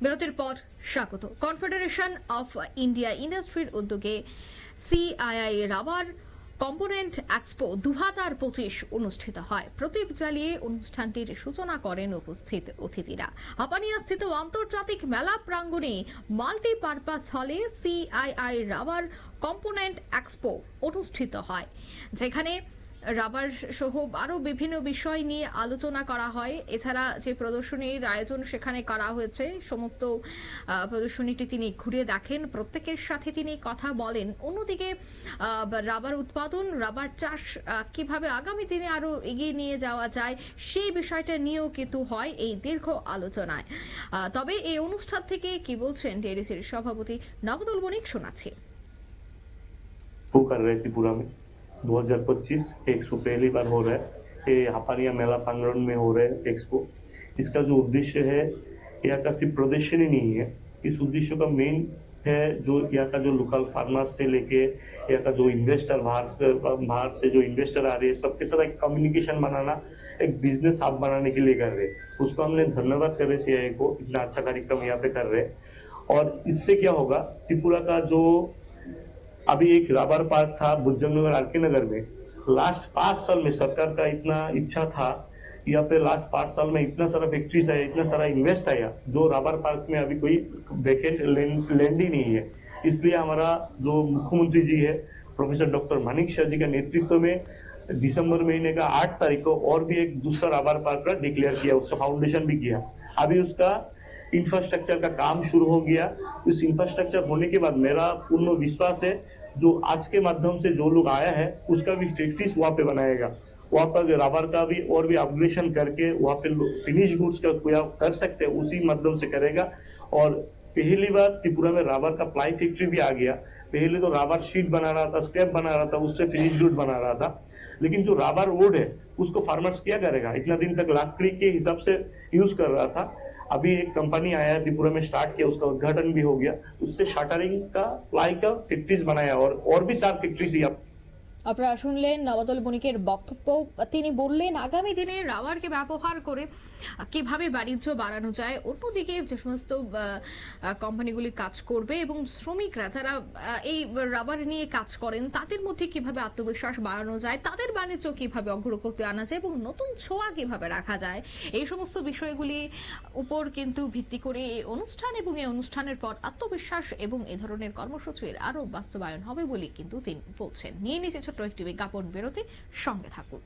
বিরতির পর স্বাগত। কনফেডারেশন অফ ইন্ডিয়া ইন্ডাস্ট্রির উদ্যোগে সিআইআই রাবার কম্পোনেন্ট এক্সপো 2025 অনুষ্ঠিত হয়। প্রদীপ জ্বালিয়ে অনুষ্ঠানটির সূচনা করেন উপস্থিত অতিথিরা। হাপানিয়াস্থিত আন্তর্জাতিক মেলা প্রাঙ্গণে মাল্টিপারপাস হলে সিআইআই রাবার কম্পোনেন্ট এক্সপো অনুষ্ঠিত হয়, যেখানে রাবার সহ আরো বিভিন্ন বিষয় নিয়ে আলোচনা করা হয়। এছাড়া যে প্রদর্শনীর আয়োজন সেখানে করা হয়েছে, সমস্ত প্রদর্শনীটি তিনি ঘুরে দেখেন, প্রত্যেকের সাথে তিনি কথা বলেন। অন্যদিকে রাবার উৎপাদন, রাবার চাষ কিভাবে আগামী দিনে আরো এগিয়ে নিয়ে যাওয়া যায় সেই বিষয়টা নিয়েও কিন্তু হয় এই দীর্ঘ আলোচনায়। তবে এই অনুষ্ঠান থেকে কি বলছেন ডিএডিসির সভাপতি নবদল বণিক, শোনাচ্ছি। 2025 एक्सपो पहली बार हो रहा है। ये हापानिया मेला प्रांगण में हो रहा है एक्सपो। इसका जो उद्देश्य है, यहाँ का सिर्फ प्रदर्शनी नहीं है, इस उद्देश्य का मेन है जो यहाँ का जो लोकल फार्मर्स से लेके यहाँ का जो इन्वेस्टर बाहर से जो इन्वेस्टर आ रहे हैं, सबके साथ एक कम्युनिकेशन बनाना, एक बिजनेस हब बनाने के लिए कर रहे हैं। उसको हमने धन्यवाद कर रहे सीआईआई को, इतना अच्छा कार्यक्रम यहाँ पे कर रहे हैं। और इससे क्या होगा, त्रिपुरा का जो अभी एक रबर पार्क था बुद्धजंगनगर आरके नगर में, लास्ट 5 साल में सरकार का इतना इच्छा था, यहाँ पे लास्ट 5 साल में इतना सारा फैक्ट्रीज आया, इतना सारा इन्वेस्ट आया, जो रबर पार्क में अभी कोई वैकेंट लैंड ही नहीं है। इसलिए हमारा जो मुख्यमंत्री जी है प्रोफेसर डॉक्टर मानिक शाह जी का नेतृत्व में दिसंबर महीने का 8 तारीख को और भी एक दूसरा रबर पार्क का डिक्लेयर किया, उसका फाउंडेशन भी किया। अभी उसका इंफ्रास्ट्रक्चर का काम शुरू हो गया। इस इंफ्रास्ट्रक्चर होने के बाद मेरा पूर्ण विश्वास है जो आज के माध्यम से जो लोग आया है उसका भी फैक्ट्रीज वहाँ पे बनाएगा, वहाँ पर रबर का भी और भी अपग्रेडेशन करके वहाँ पे फिनिश गुड्स का कर सकते हैं, उसी माध्यम से करेगा। और पहली बार त्रिपुरा में रबर का प्लाई फैक्ट्री भी आ गया। पहले तो रबर शीट बना रहा था, स्क्रैप बना रहा था, उससे फिनिश गुड बना रहा था, लेकिन जो रबर वुड है उसको फार्मर्स क्या करेगा, इतना दिन तक लकड़ी के हिसाब से यूज कर रहा था। अभी एक कंपनी आया त्रिपुरा में, स्टार्ट किया, उसका उद्घाटन भी हो गया, उससे शटरिंग का प्लाई का फैक्ट्रीज बनाया और भी 4 फैक्ट्रीज। আপনারা শুনলেন নবদল বণিকের বক্তব্য। তিনি বললেন আগামী দিনে রাবারকে ব্যবহার করে কিভাবে বাণিজ্য বাড়ানো যায়, অন্যদিকে যে সমস্ত কোম্পানিগুলি কাজ করবে এবং শ্রমিকরা যারা এই রাবার নিয়ে কাজ করেন তাদের মধ্যে কিভাবে আত্মবিশ্বাস বাড়ানো যায়, তাদের বাণিজ্য কিভাবে অগ্রগতি আনা যায় এবং নতুন ছোঁয়া কিভাবে রাখা যায়, এই সমস্ত বিষয়গুলি উপর কিন্তু ভিত্তি করে এই অনুষ্ঠান এবং এই অনুষ্ঠানের পর আত্মবিশ্বাস এবং এ ধরনের কর্মসূচির আরো বাস্তবায়ন হবে বলে কিন্তু তিনি বলছেন। নিয়ে নিচে ছোট্ট একটি বিজ্ঞাপন বিরতি, সঙ্গে থাকুন।